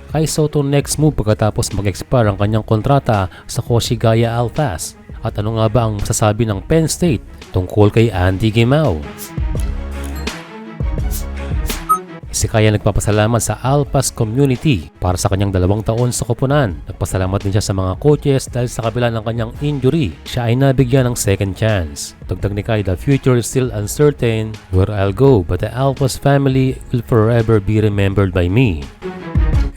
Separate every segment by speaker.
Speaker 1: Kai Sotto next move pagkatapos mag-expire ang kanyang kontrata sa Koshigaya Alpas. At ano nga ba ang masasabi ng Penn State tungkol kay Andy Gimao? Si Kai nagpapasalamat sa Alpas community para sa kanyang 2 taon sa koponan. Nagpasalamat din siya sa mga coaches dahil sa kabila ng kanyang injury, siya ay nabigyan ng second chance. Dagdag ni Kai, "The future is still uncertain where I'll go, but the Alpas family will forever be remembered by me."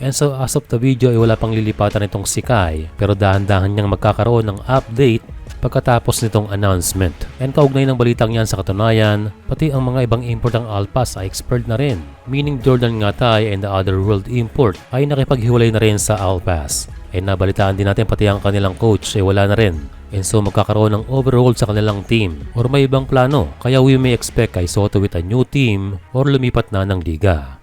Speaker 1: And so as of the video ay wala pang lilipatan itong si Kai, pero dahan-dahan niyang magkakaroon ng update pagkatapos nitong announcement. And kaugnay ng balitang yan sa katunayan, pati ang mga ibang import ng Alpas ay expired na rin. Meaning Jordan Ngatay and the other world import ay nakipaghiwalay na rin sa Alpas. And nabalitaan din natin pati ang kanilang coach ay wala na rin. And so magkakaroon ng overhaul sa kanilang team or may ibang plano, kaya we may expect Kai Sotto with a new team or lumipat na ng liga.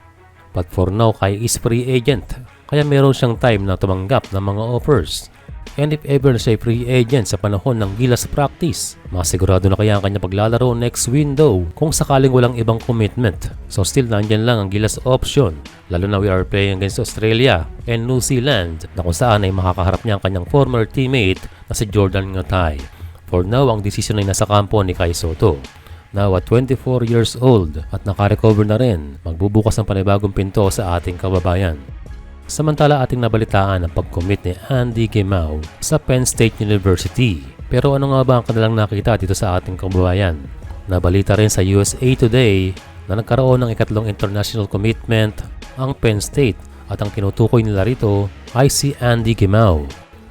Speaker 1: But for now, Kai is free agent, kaya meron siyang time na tumanggap ng mga offers. And if ever na siya free agent sa panahon ng Gilas practice, masigurado na kaya ang kanya paglalaro next window kung sakaling walang ibang commitment. So still nandyan lang ang Gilas option, lalo na we are playing against Australia and New Zealand na kung saan ay makakaharap niya ang kanyang former teammate na si Jordan Ngatay. For now, ang desisyon ay nasa kampo ni Kai Sotto. Now at 24 years old at nakarecover na rin, magbubukas ng panibagong pinto sa ating kababayan. Samantala ating nabalitaan ang pag-commit ni Andy Gimao sa Penn State University. Pero ano nga ba ang kanilang nakita dito sa ating kababayan? Nabalita rin sa USA Today na nagkaroon ng ikatlong international commitment ang Penn State at ang tinutukoy nila rito ay si Andy Gimao.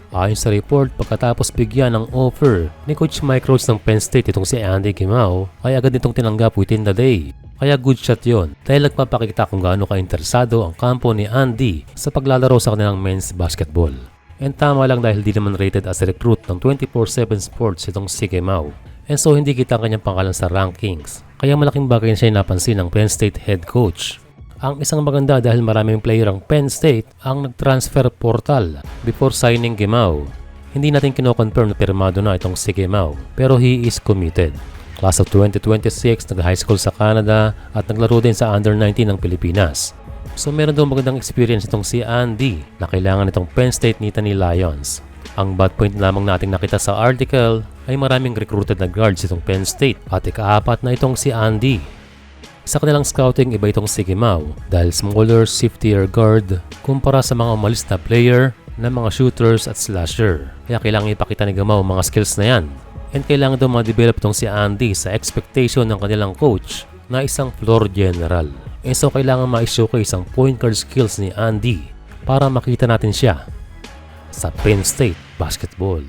Speaker 1: Ayon sa report, pagkatapos bigyan ng offer ni Coach Mike Rhoades ng Penn State itong si Andy Gimao ay agad nitong tinanggap within the day. Kaya good shot yon dahil nagpapakita kung gaano ka-interesado ang kampo ni Andy sa paglalaro sa kanilang men's basketball. And tama lang dahil di naman rated as a recruit ng 24/7 Sports itong si Gimao. And so hindi kita ang kanyang pangalan sa rankings. Kaya malaking bagay na siya napansin ng Penn State head coach. Ang isang maganda dahil maraming player ang Penn State ang nag-transfer portal before signing Gimao. Hindi natin kino-confirm na pirmado na itong si Gimao, pero he is committed. Class of 2026, nag-high school sa Canada at naglaro din sa Under-19 ng Pilipinas. So meron daw magandang experience itong si Andy na kailangan itong Penn State Nittany Lions. Ang bad point lamang nating nakita sa article ay maraming recruited na guards itong Penn State at ika-4 na itong si Andy. Sa kanilang scouting, iba itong si Gimao dahil smaller, safetier guard kumpara sa mga umalis na player na mga shooters at slasher. Kaya kailangan ipakita ni Gimao mga skills na yan. And kailangan daw ma-develop itong si Andy sa expectation ng kanilang coach na isang floor general. And so kailangan ma-showcase ang point guard skills ni Andy para makita natin siya sa Penn State Basketball.